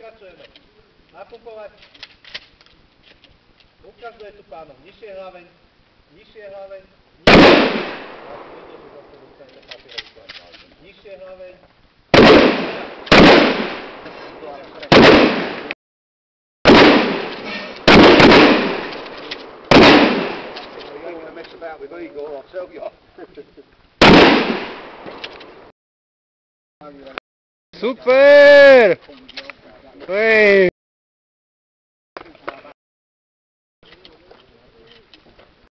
pokračujeme. Napumpovať. Ukazuje tu pánom nižšie hlaveň, nižšie hlaveň, nižšie hlaveň. You don't want to mess about with Igor, I'll tell you. Super! Hey!